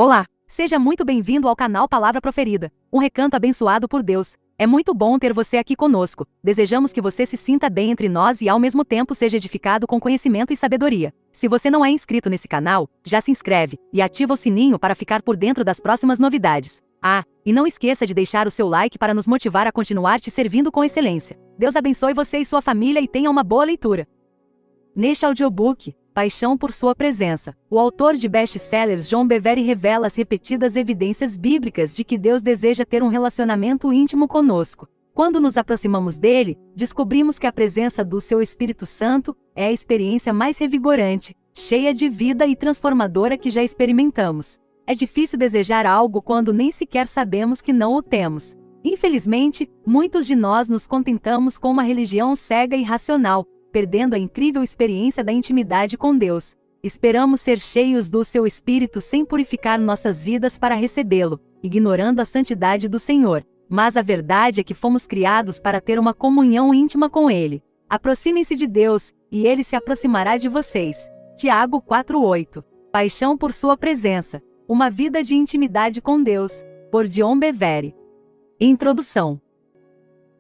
Olá, seja muito bem-vindo ao canal Palavra Proferida, um recanto abençoado por Deus. É muito bom ter você aqui conosco. Desejamos que você se sinta bem entre nós e ao mesmo tempo seja edificado com conhecimento e sabedoria. Se você não é inscrito nesse canal, já se inscreve e ativa o sininho para ficar por dentro das próximas novidades. E não esqueça de deixar o seu like para nos motivar a continuar te servindo com excelência. Deus abençoe você e sua família e tenha uma boa leitura. Neste audiobook, Paixão por Sua Presença, o autor de best-sellers John Bevere revela as repetidas evidências bíblicas de que Deus deseja ter um relacionamento íntimo conosco. Quando nos aproximamos dele, descobrimos que a presença do seu Espírito Santo é a experiência mais revigorante, cheia de vida e transformadora que já experimentamos. É difícil desejar algo quando nem sequer sabemos que não o temos. Infelizmente, muitos de nós nos contentamos com uma religião cega e racional, perdendo a incrível experiência da intimidade com Deus. Esperamos ser cheios do seu Espírito sem purificar nossas vidas para recebê-lo, ignorando a santidade do Senhor. Mas a verdade é que fomos criados para ter uma comunhão íntima com Ele. Aproximem-se de Deus, e Ele se aproximará de vocês. Tiago 4:8. Paixão por Sua Presença. Uma vida de intimidade com Deus, por John Bevere. Introdução.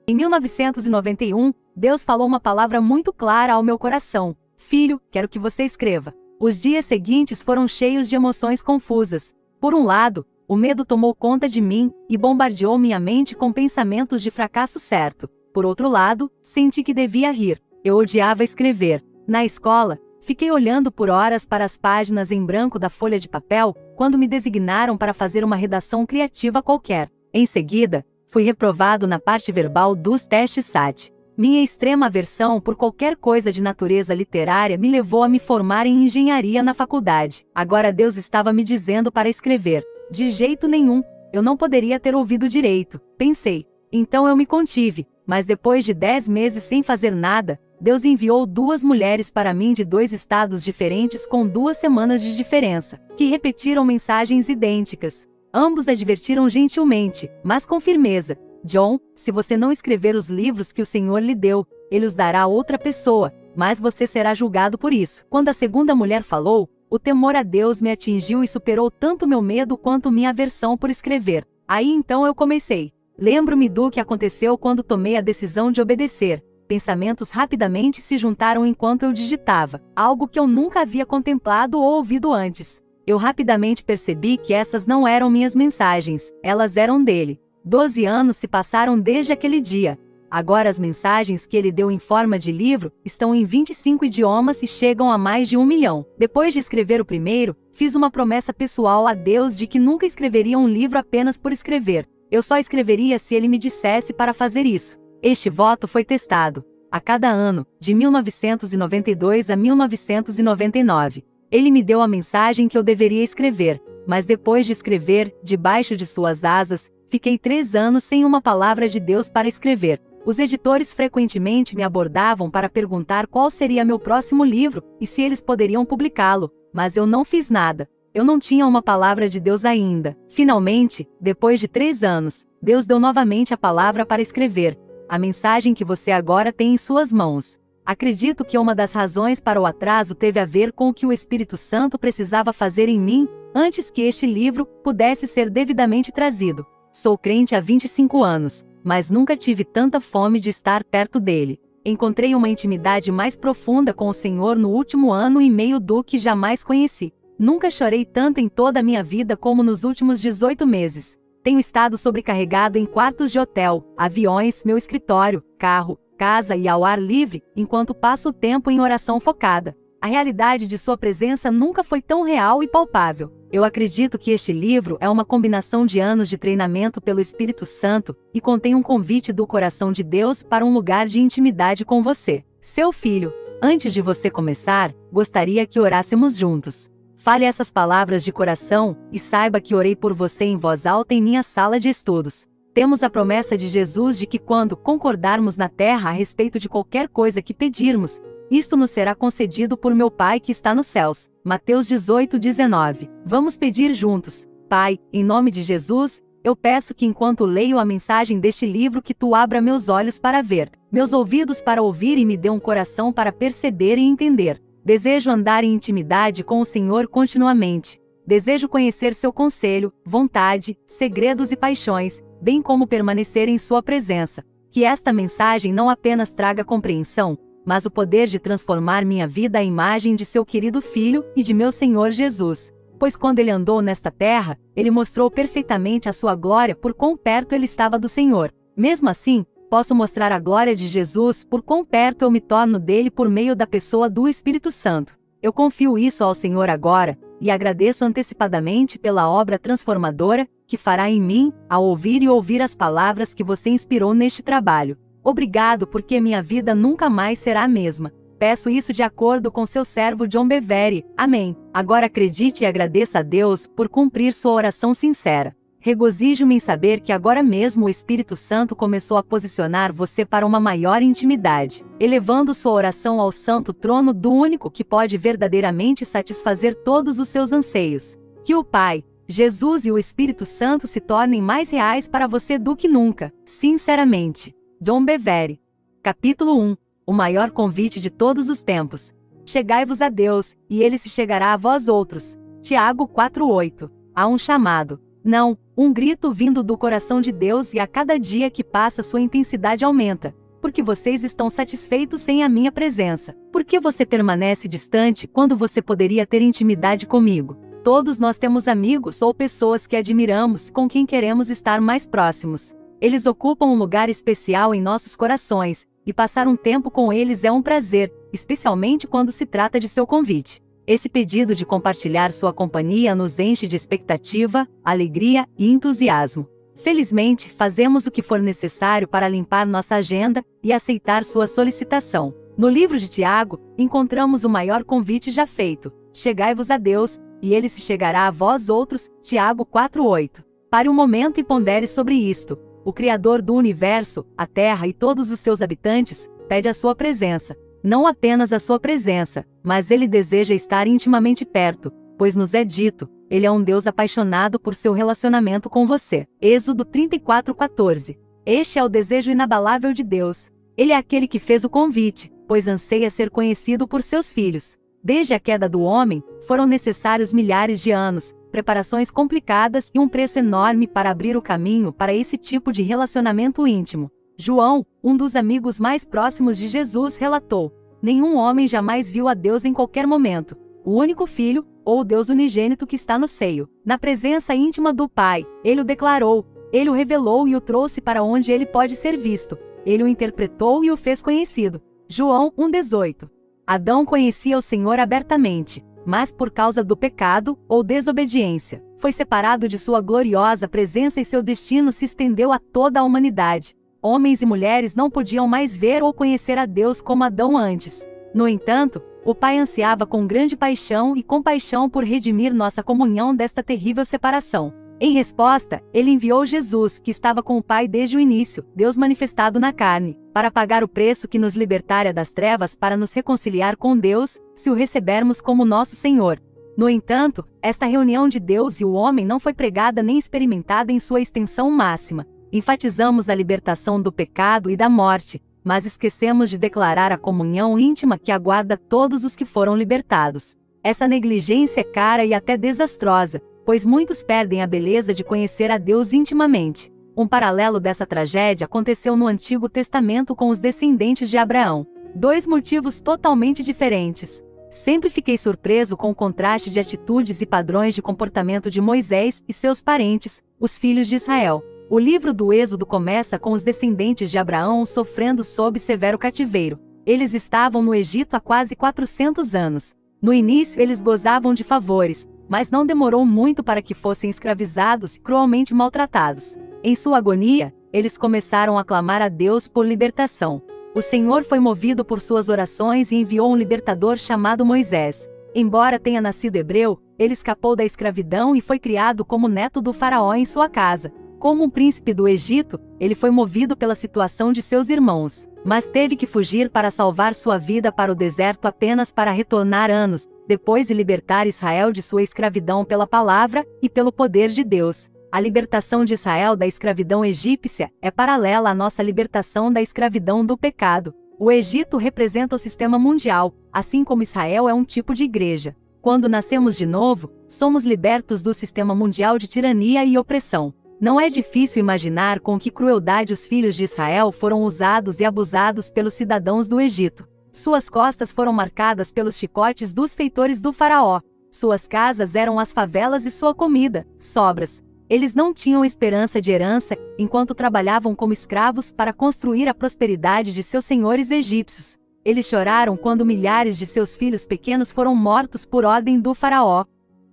Em 1991, Deus falou uma palavra muito clara ao meu coração. Filho, quero que você escreva. Os dias seguintes foram cheios de emoções confusas. Por um lado, o medo tomou conta de mim e bombardeou minha mente com pensamentos de fracasso certo. Por outro lado, senti que devia rir. Eu odiava escrever. Na escola, fiquei olhando por horas para as páginas em branco da folha de papel, quando me designaram para fazer uma redação criativa qualquer. Em seguida, fui reprovado na parte verbal dos testes SAT. Minha extrema aversão por qualquer coisa de natureza literária me levou a me formar em engenharia na faculdade. Agora Deus estava me dizendo para escrever. De jeito nenhum, eu não poderia ter ouvido direito, pensei. Então eu me contive, mas depois de 10 meses sem fazer nada, Deus enviou 2 mulheres para mim de 2 estados diferentes com 2 semanas de diferença, que repetiram mensagens idênticas. Ambos advertiram gentilmente, mas com firmeza. John, se você não escrever os livros que o Senhor lhe deu, ele os dará a outra pessoa, mas você será julgado por isso. Quando a segunda mulher falou, o temor a Deus me atingiu e superou tanto meu medo quanto minha aversão por escrever. Aí então eu comecei. Lembro-me do que aconteceu quando tomei a decisão de obedecer. Pensamentos rapidamente se juntaram enquanto eu digitava, algo que eu nunca havia contemplado ou ouvido antes. Eu rapidamente percebi que essas não eram minhas mensagens, elas eram dele. 12 anos se passaram desde aquele dia. Agora as mensagens que ele deu em forma de livro estão em 25 idiomas e chegam a mais de 1 milhão. Depois de escrever o primeiro, fiz uma promessa pessoal a Deus de que nunca escreveria um livro apenas por escrever. Eu só escreveria se ele me dissesse para fazer isso. Este voto foi testado. A cada ano, de 1992 a 1999. Ele me deu a mensagem que eu deveria escrever, mas depois de escrever, debaixo de suas asas, fiquei 3 anos sem uma palavra de Deus para escrever. Os editores frequentemente me abordavam para perguntar qual seria meu próximo livro e se eles poderiam publicá-lo, mas eu não fiz nada. Eu não tinha uma palavra de Deus ainda. Finalmente, depois de 3 anos, Deus deu novamente a palavra para escrever. A mensagem que você agora tem em suas mãos. Acredito que uma das razões para o atraso teve a ver com o que o Espírito Santo precisava fazer em mim, antes que este livro pudesse ser devidamente trazido. Sou crente há 25 anos, mas nunca tive tanta fome de estar perto dele. Encontrei uma intimidade mais profunda com o Senhor no último ano e meio do que jamais conheci. Nunca chorei tanto em toda a minha vida como nos últimos 18 meses. Tenho estado sobrecarregado em quartos de hotel, aviões, meu escritório, carro, casa e ao ar livre, enquanto passo o tempo em oração focada. A realidade de sua presença nunca foi tão real e palpável. Eu acredito que este livro é uma combinação de anos de treinamento pelo Espírito Santo e contém um convite do coração de Deus para um lugar de intimidade com você, seu filho. Antes de você começar, gostaria que orássemos juntos. Fale essas palavras de coração e saiba que orei por você em voz alta em minha sala de estudos. Temos a promessa de Jesus de que quando concordarmos na terra a respeito de qualquer coisa que pedirmos, isto nos será concedido por meu Pai que está nos céus. Mateus 18:19. Vamos pedir juntos. Pai, em nome de Jesus, eu peço que enquanto leio a mensagem deste livro que tu abra meus olhos para ver, meus ouvidos para ouvir e me dê um coração para perceber e entender. Desejo andar em intimidade com o Senhor continuamente. Desejo conhecer seu conselho, vontade, segredos e paixões, bem como permanecer em sua presença. Que esta mensagem não apenas traga compreensão, mas o poder de transformar minha vida à imagem de seu querido Filho e de meu Senhor Jesus. Pois quando ele andou nesta terra, ele mostrou perfeitamente a sua glória por quão perto ele estava do Senhor. Mesmo assim, posso mostrar a glória de Jesus por quão perto eu me torno dele por meio da pessoa do Espírito Santo. Eu confio isso ao Senhor agora, e agradeço antecipadamente pela obra transformadora que fará em mim, ao ouvir e ouvir as palavras que você inspirou neste trabalho. Obrigado porque minha vida nunca mais será a mesma. Peço isso de acordo com seu servo John Bevere. Amém. Agora acredite e agradeça a Deus por cumprir sua oração sincera. Regozijo-me em saber que agora mesmo o Espírito Santo começou a posicionar você para uma maior intimidade, elevando sua oração ao santo trono do único que pode verdadeiramente satisfazer todos os seus anseios. Que o Pai, Jesus e o Espírito Santo se tornem mais reais para você do que nunca. Sinceramente. John Bevere. Capítulo 1. O maior convite de todos os tempos. Chegai-vos a Deus, e ele se chegará a vós outros. Tiago 4:8. Há um chamado. Não, um grito vindo do coração de Deus, e a cada dia que passa sua intensidade aumenta. Porque vocês estão satisfeitos sem a minha presença. Por que você permanece distante quando você poderia ter intimidade comigo? Todos nós temos amigos ou pessoas que admiramos, com quem queremos estar mais próximos. Eles ocupam um lugar especial em nossos corações, e passar um tempo com eles é um prazer, especialmente quando se trata de seu convite. Esse pedido de compartilhar sua companhia nos enche de expectativa, alegria e entusiasmo. Felizmente, fazemos o que for necessário para limpar nossa agenda e aceitar sua solicitação. No livro de Tiago, encontramos o maior convite já feito. Chegai-vos a Deus, e ele se chegará a vós outros. Tiago 4:8. Pare um momento e pondere sobre isto. O Criador do universo, a Terra e todos os seus habitantes, pede a sua presença. Não apenas a sua presença, mas ele deseja estar intimamente perto, pois nos é dito, ele é um Deus apaixonado por seu relacionamento com você. Êxodo 34:14. Este é o desejo inabalável de Deus. Ele é aquele que fez o convite, pois anseia ser conhecido por seus filhos. Desde a queda do homem, foram necessários milhares de anos, preparações complicadas e um preço enorme para abrir o caminho para esse tipo de relacionamento íntimo. João, um dos amigos mais próximos de Jesus, relatou: nenhum homem jamais viu a Deus em qualquer momento. O único Filho, ou o Deus unigênito que está no seio, na presença íntima do Pai, ele o declarou, ele o revelou e o trouxe para onde ele pode ser visto. Ele o interpretou e o fez conhecido. João 1:18. Adão conhecia o Senhor abertamente, mas por causa do pecado, ou desobediência, foi separado de sua gloriosa presença e seu destino se estendeu a toda a humanidade. Homens e mulheres não podiam mais ver ou conhecer a Deus como Adão antes. No entanto, o Pai ansiava com grande paixão e compaixão por redimir nossa comunhão desta terrível separação. Em resposta, ele enviou Jesus, que estava com o Pai desde o início, Deus manifestado na carne, para pagar o preço que nos libertaria das trevas para nos reconciliar com Deus, se o recebermos como nosso Senhor. No entanto, esta reunião de Deus e o homem não foi pregada nem experimentada em sua extensão máxima. Enfatizamos a libertação do pecado e da morte, mas esquecemos de declarar a comunhão íntima que aguarda todos os que foram libertados. Essa negligência é cara e até desastrosa, pois muitos perdem a beleza de conhecer a Deus intimamente. Um paralelo dessa tragédia aconteceu no Antigo Testamento com os descendentes de Abraão. Dois motivos totalmente diferentes. Sempre fiquei surpreso com o contraste de atitudes e padrões de comportamento de Moisés e seus parentes, os filhos de Israel. O livro do Êxodo começa com os descendentes de Abraão sofrendo sob severo cativeiro. Eles estavam no Egito há quase 400 anos. No início eles gozavam de favores, mas não demorou muito para que fossem escravizados e cruelmente maltratados. Em sua agonia, eles começaram a clamar a Deus por libertação. O Senhor foi movido por suas orações e enviou um libertador chamado Moisés. Embora tenha nascido hebreu, ele escapou da escravidão e foi criado como neto do faraó em sua casa. Como um príncipe do Egito, ele foi movido pela situação de seus irmãos, mas teve que fugir para salvar sua vida para o deserto apenas para retornar anos depois e libertar Israel de sua escravidão pela palavra e pelo poder de Deus. A libertação de Israel da escravidão egípcia é paralela à nossa libertação da escravidão do pecado. O Egito representa o sistema mundial, assim como Israel é um tipo de igreja. Quando nascemos de novo, somos libertos do sistema mundial de tirania e opressão. Não é difícil imaginar com que crueldade os filhos de Israel foram usados e abusados pelos cidadãos do Egito. Suas costas foram marcadas pelos chicotes dos feitores do faraó. Suas casas eram as favelas e sua comida, sobras. Eles não tinham esperança de herança, enquanto trabalhavam como escravos para construir a prosperidade de seus senhores egípcios. Eles choraram quando milhares de seus filhos pequenos foram mortos por ordem do faraó.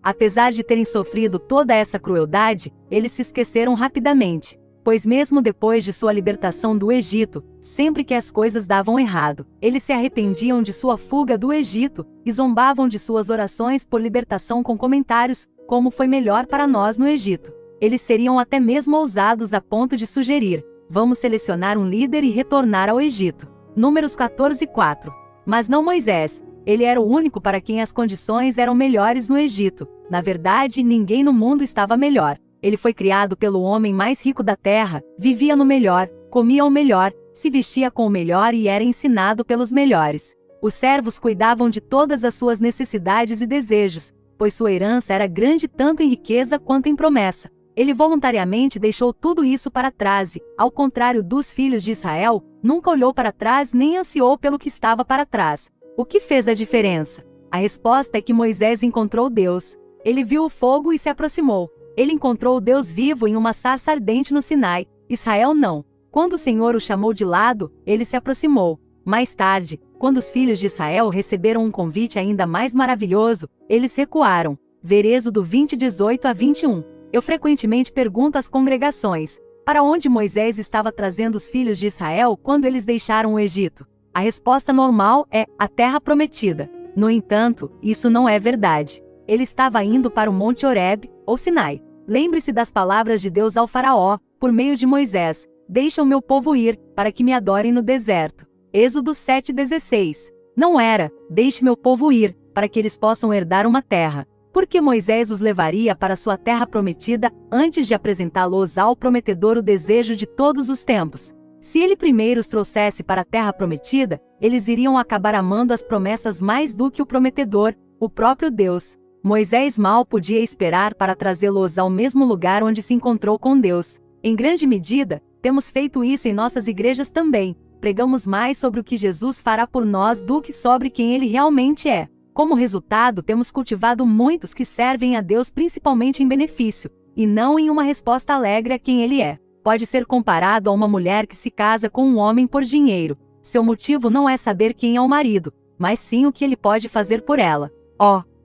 Apesar de terem sofrido toda essa crueldade, eles se esqueceram rapidamente, pois mesmo depois de sua libertação do Egito, sempre que as coisas davam errado, eles se arrependiam de sua fuga do Egito e zombavam de suas orações por libertação com comentários, como foi melhor para nós no Egito. Eles seriam até mesmo ousados a ponto de sugerir: vamos selecionar um líder e retornar ao Egito. Números 14:4. Mas não Moisés. Ele era o único para quem as condições eram melhores no Egito. Na verdade, ninguém no mundo estava melhor. Ele foi criado pelo homem mais rico da terra, vivia no melhor, comia o melhor, se vestia com o melhor e era ensinado pelos melhores. Os servos cuidavam de todas as suas necessidades e desejos, pois sua herança era grande tanto em riqueza quanto em promessa. Ele voluntariamente deixou tudo isso para trás e, ao contrário dos filhos de Israel, nunca olhou para trás nem ansiou pelo que estava para trás. O que fez a diferença? A resposta é que Moisés encontrou Deus. Ele viu o fogo e se aproximou. Ele encontrou o Deus vivo em uma sarça ardente no Sinai. Israel não. Quando o Senhor o chamou de lado, ele se aproximou. Mais tarde, quando os filhos de Israel receberam um convite ainda mais maravilhoso, eles recuaram. Ver Êxodo 20:18-21. Eu frequentemente pergunto às congregações: para onde Moisés estava trazendo os filhos de Israel quando eles deixaram o Egito? A resposta normal é: a terra prometida. No entanto, isso não é verdade. Ele estava indo para o Monte Horebe, ou Sinai. Lembre-se das palavras de Deus ao faraó, por meio de Moisés: deixa o meu povo ir, para que me adorem no deserto. Êxodo 7:16. Não era: deixe meu povo ir, para que eles possam herdar uma terra. Porque Moisés os levaria para sua terra prometida, antes de apresentá-los ao prometedor o desejo de todos os tempos. Se ele primeiro os trouxesse para a terra prometida, eles iriam acabar amando as promessas mais do que o prometedor, o próprio Deus. Moisés mal podia esperar para trazê-los ao mesmo lugar onde se encontrou com Deus. Em grande medida, temos feito isso em nossas igrejas também. Pregamos mais sobre o que Jesus fará por nós do que sobre quem ele realmente é. Como resultado, temos cultivado muitos que servem a Deus principalmente em benefício, e não em uma resposta alegre a quem ele é. Pode ser comparado a uma mulher que se casa com um homem por dinheiro. Seu motivo não é saber quem é o marido, mas sim o que ele pode fazer por ela.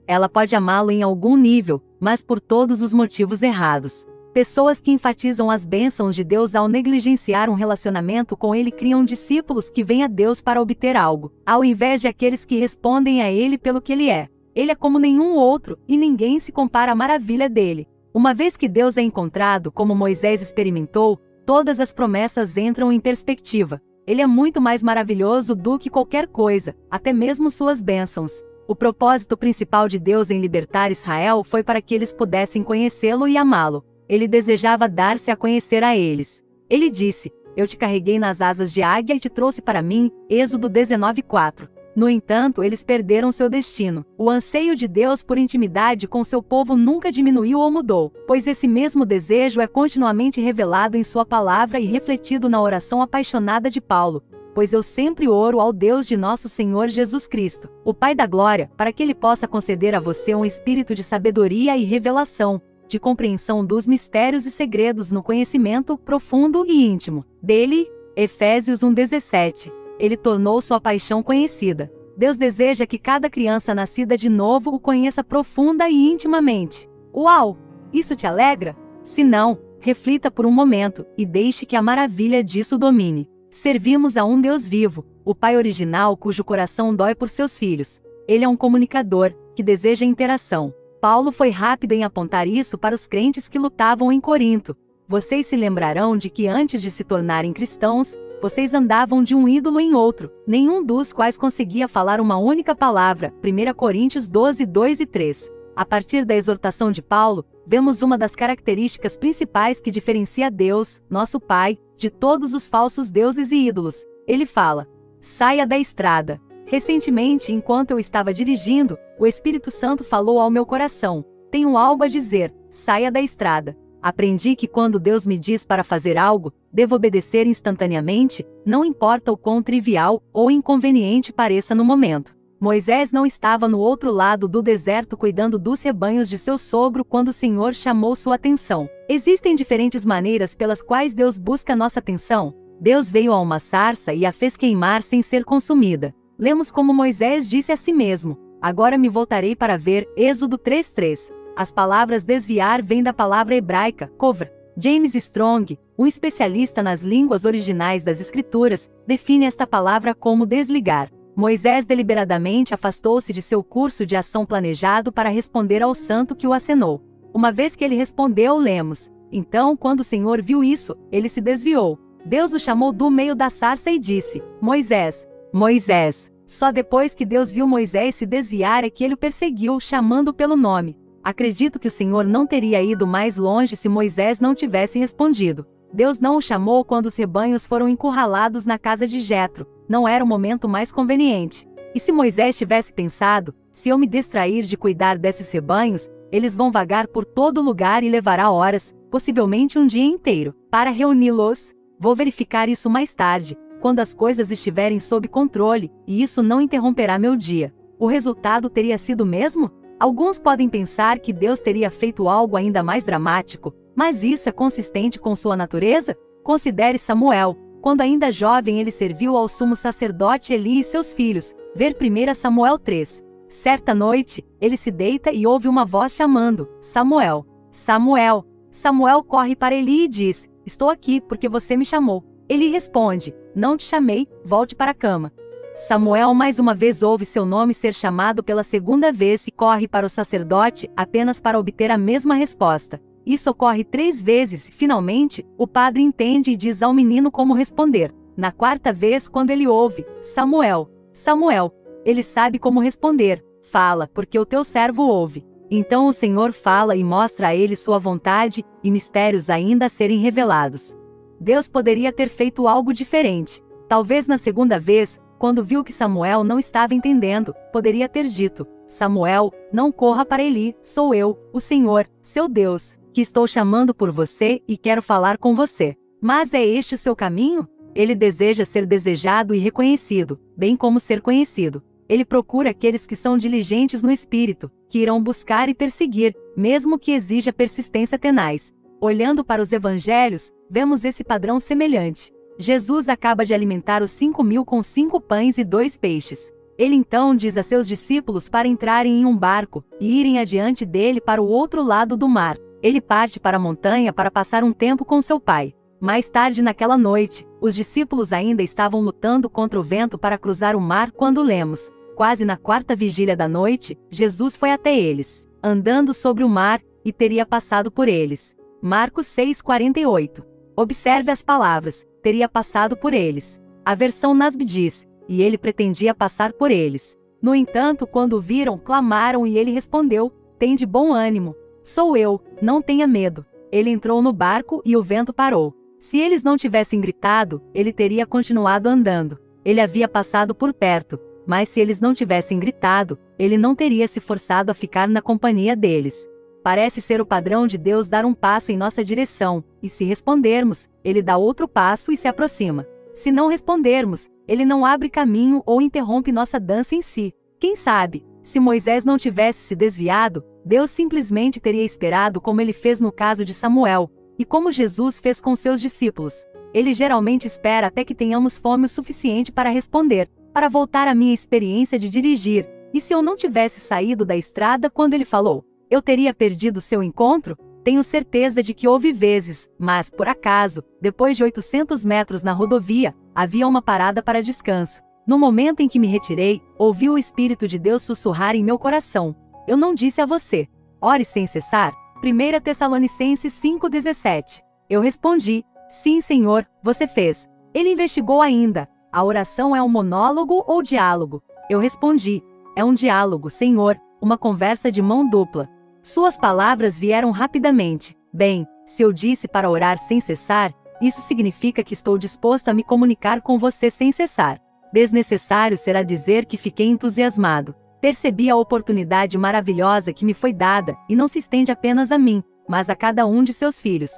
Ela pode amá-lo em algum nível, mas por todos os motivos errados. Pessoas que enfatizam as bênçãos de Deus ao negligenciar um relacionamento com ele criam discípulos que vêm a Deus para obter algo, ao invés de aqueles que respondem a ele pelo que ele é. Ele é como nenhum outro, e ninguém se compara à maravilha dele. Uma vez que Deus é encontrado como Moisés experimentou, todas as promessas entram em perspectiva. Ele é muito mais maravilhoso do que qualquer coisa, até mesmo suas bênçãos. O propósito principal de Deus em libertar Israel foi para que eles pudessem conhecê-lo e amá-lo. Ele desejava dar-se a conhecer a eles. Ele disse: eu te carreguei nas asas de águia e te trouxe para mim, Êxodo 19:4. No entanto, eles perderam seu destino. O anseio de Deus por intimidade com seu povo nunca diminuiu ou mudou, pois esse mesmo desejo é continuamente revelado em sua palavra e refletido na oração apaixonada de Paulo. Pois eu sempre oro ao Deus de nosso Senhor Jesus Cristo, o Pai da Glória, para que Ele possa conceder a você um espírito de sabedoria e revelação, de compreensão dos mistérios e segredos no conhecimento profundo e íntimo dele. Efésios 1:17. Ele tornou sua paixão conhecida. Deus deseja que cada criança nascida de novo o conheça profunda e intimamente. Uau! Isso te alegra? Se não, reflita por um momento e deixe que a maravilha disso domine. Servimos a um Deus vivo, o Pai original cujo coração dói por seus filhos. Ele é um comunicador, que deseja interação. Paulo foi rápido em apontar isso para os crentes que lutavam em Corinto. Vocês se lembrarão de que antes de se tornarem cristãos, vocês andavam de um ídolo em outro, nenhum dos quais conseguia falar uma única palavra. 1 Coríntios 12:2 e 3. A partir da exortação de Paulo, vemos uma das características principais que diferencia Deus, nosso Pai, de todos os falsos deuses e ídolos. Ele fala: saia da estrada. Recentemente, enquanto eu estava dirigindo, o Espírito Santo falou ao meu coração: tenho algo a dizer, saia da estrada. Aprendi que quando Deus me diz para fazer algo, devo obedecer instantaneamente, não importa o quão trivial ou inconveniente pareça no momento. Moisés não estava no outro lado do deserto cuidando dos rebanhos de seu sogro quando o Senhor chamou sua atenção. Existem diferentes maneiras pelas quais Deus busca nossa atenção. Deus veio a uma sarça e a fez queimar sem ser consumida. Lemos como Moisés disse a si mesmo: agora me voltarei para ver. Êxodo 3:3. As palavras desviar vêm da palavra hebraica, kovra. James Strong, um especialista nas línguas originais das Escrituras, define esta palavra como desligar. Moisés deliberadamente afastou-se de seu curso de ação planejado para responder ao santo que o acenou. Uma vez que ele respondeu, lemos: então, quando o Senhor viu isso, ele se desviou. Deus o chamou do meio da sarça e disse: Moisés, Moisés. Só depois que Deus viu Moisés se desviar é que ele o perseguiu, chamando pelo nome. Acredito que o Senhor não teria ido mais longe se Moisés não tivesse respondido. Deus não o chamou quando os rebanhos foram encurralados na casa de Jetro. Não era o momento mais conveniente. E se Moisés tivesse pensado: se eu me distrair de cuidar desses rebanhos, eles vão vagar por todo lugar e levará horas, possivelmente um dia inteiro, para reuni-los? Vou verificar isso mais tarde, quando as coisas estiverem sob controle, e isso não interromperá meu dia. O resultado teria sido o mesmo? Alguns podem pensar que Deus teria feito algo ainda mais dramático, mas isso é consistente com sua natureza? Considere Samuel. Quando ainda jovem ele serviu ao sumo sacerdote Eli e seus filhos. Ver 1 Samuel 3. Certa noite, ele se deita e ouve uma voz chamando: Samuel, Samuel. Samuel corre para Eli e diz: estou aqui porque você me chamou. Eli responde: não te chamei, volte para a cama. Samuel mais uma vez ouve seu nome ser chamado pela segunda vez e corre para o sacerdote apenas para obter a mesma resposta. Isso ocorre 3 vezes e, finalmente, o padre entende e diz ao menino como responder. Na 4ª vez, quando ele ouve: Samuel, Samuel, ele sabe como responder: fala, porque o teu servo ouve. Então o Senhor fala e mostra a ele sua vontade e mistérios ainda a serem revelados. Deus poderia ter feito algo diferente. Talvez na 2ª vez, quando viu que Samuel não estava entendendo, poderia ter dito: Samuel, não corra para Eli, sou eu, o Senhor, seu Deus, que estou chamando por você e quero falar com você. Mas é este o seu caminho? Ele deseja ser desejado e reconhecido, bem como ser conhecido. Ele procura aqueles que são diligentes no espírito, que irão buscar e perseguir, mesmo que exija persistência tenaz. Olhando para os evangelhos, vemos esse padrão semelhante. Jesus acaba de alimentar os 5.000 com 5 pães e 2 peixes. Ele então diz a seus discípulos para entrarem em um barco e irem adiante dele para o outro lado do mar. Ele parte para a montanha para passar um tempo com seu pai. Mais tarde naquela noite, os discípulos ainda estavam lutando contra o vento para cruzar o mar quando lemos: quase na 4ª vigília da noite, Jesus foi até eles, andando sobre o mar, e teria passado por eles. Marcos 6:48. Observe as palavras: teria passado por eles. A versão NASB diz: e ele pretendia passar por eles. No entanto, quando o viram, clamaram e ele respondeu: tende bom ânimo. Sou eu, não tenha medo. Ele entrou no barco e o vento parou. Se eles não tivessem gritado, ele teria continuado andando. Ele havia passado por perto, mas se eles não tivessem gritado, ele não teria se forçado a ficar na companhia deles. Parece ser o padrão de Deus dar um passo em nossa direção, e se respondermos, ele dá outro passo e se aproxima. Se não respondermos, ele não abre caminho ou interrompe nossa dança em si. Quem sabe, se Moisés não tivesse se desviado, Deus simplesmente teria esperado como ele fez no caso de Samuel, e como Jesus fez com seus discípulos. Ele geralmente espera até que tenhamos fome o suficiente para responder. Para voltar à minha experiência de dirigir, e se eu não tivesse saído da estrada quando ele falou, eu teria perdido seu encontro? Tenho certeza de que houve vezes, mas, por acaso, depois de 800 metros na rodovia, havia uma parada para descanso. No momento em que me retirei, ouvi o Espírito de Deus sussurrar em meu coração: eu não disse a você: ore sem cessar? 1 Tessalonicenses 5:17. Eu respondi: sim, Senhor, você fez. Ele investigou ainda: a oração é um monólogo ou diálogo? Eu respondi: é um diálogo, Senhor, uma conversa de mão dupla. Suas palavras vieram rapidamente: bem, se eu disse para orar sem cessar, isso significa que estou disposto a me comunicar com você sem cessar. Desnecessário será dizer que fiquei entusiasmado. Percebi a oportunidade maravilhosa que me foi dada, e não se estende apenas a mim, mas a cada um de seus filhos.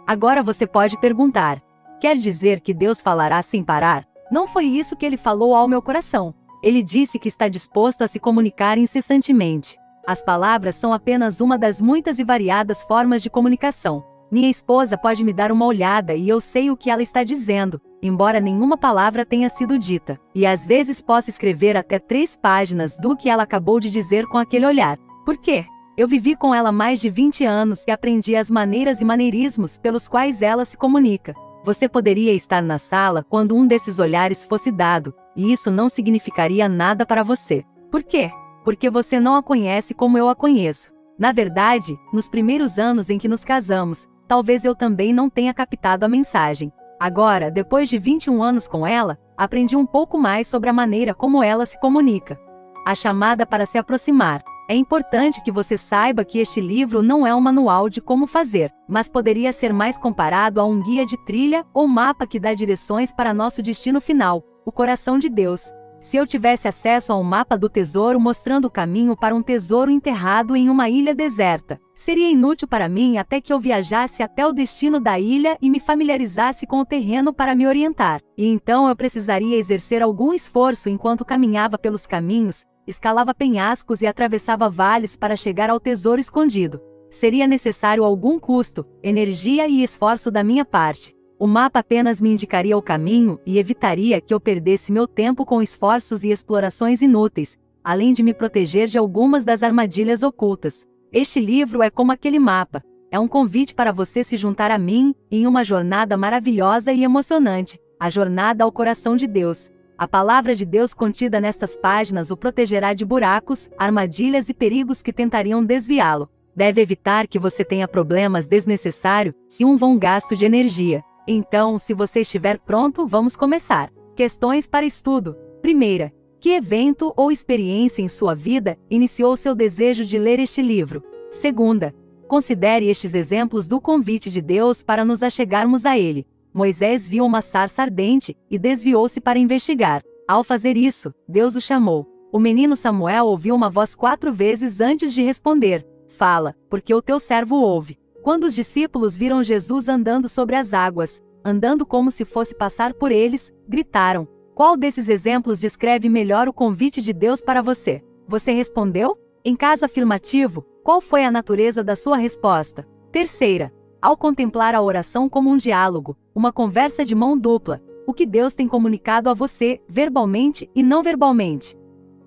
Agora você pode perguntar: quer dizer que Deus falará sem parar? Não foi isso que ele falou ao meu coração. Ele disse que está disposto a se comunicar incessantemente. As palavras são apenas uma das muitas e variadas formas de comunicação. Minha esposa pode me dar uma olhada e eu sei o que ela está dizendo, embora nenhuma palavra tenha sido dita. E às vezes posso escrever até 3 páginas do que ela acabou de dizer com aquele olhar. Por quê? Eu vivi com ela mais de 20 anos e aprendi as maneiras e maneirismos pelos quais ela se comunica. Você poderia estar na sala quando um desses olhares fosse dado, e isso não significaria nada para você. Por quê? Porque você não a conhece como eu a conheço. Na verdade, nos primeiros anos em que nos casamos, talvez eu também não tenha captado a mensagem. Agora, depois de 21 anos com ela, aprendi um pouco mais sobre a maneira como ela se comunica. A chamada para se aproximar. É importante que você saiba que este livro não é um manual de como fazer, mas poderia ser mais comparado a um guia de trilha ou mapa que dá direções para nosso destino final, o coração de Deus. Se eu tivesse acesso a um mapa do tesouro mostrando o caminho para um tesouro enterrado em uma ilha deserta, seria inútil para mim até que eu viajasse até o destino da ilha e me familiarizasse com o terreno para me orientar. E então eu precisaria exercer algum esforço enquanto caminhava pelos caminhos, escalava penhascos e atravessava vales para chegar ao tesouro escondido. Seria necessário algum custo, energia e esforço da minha parte. O mapa apenas me indicaria o caminho e evitaria que eu perdesse meu tempo com esforços e explorações inúteis, além de me proteger de algumas das armadilhas ocultas. Este livro é como aquele mapa. É um convite para você se juntar a mim em uma jornada maravilhosa e emocionante, a jornada ao coração de Deus. A palavra de Deus contida nestas páginas o protegerá de buracos, armadilhas e perigos que tentariam desviá-lo. Deve evitar que você tenha problemas desnecessários e um vão gasto de energia. Então, se você estiver pronto, vamos começar. Questões para estudo. Primeira: que evento ou experiência em sua vida iniciou seu desejo de ler este livro? Segunda: considere estes exemplos do convite de Deus para nos achegarmos a ele. Moisés viu uma sarça ardente e desviou-se para investigar. Ao fazer isso, Deus o chamou. O menino Samuel ouviu uma voz 4 vezes antes de responder: fala, porque o teu servo ouve. Quando os discípulos viram Jesus andando sobre as águas, andando como se fosse passar por eles, gritaram: qual desses exemplos descreve melhor o convite de Deus para você? Você respondeu? Em caso afirmativo, qual foi a natureza da sua resposta? Terceira: ao contemplar a oração como um diálogo, uma conversa de mão dupla, o que Deus tem comunicado a você, verbalmente e não verbalmente?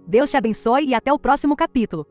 Deus te abençoe e até o próximo capítulo.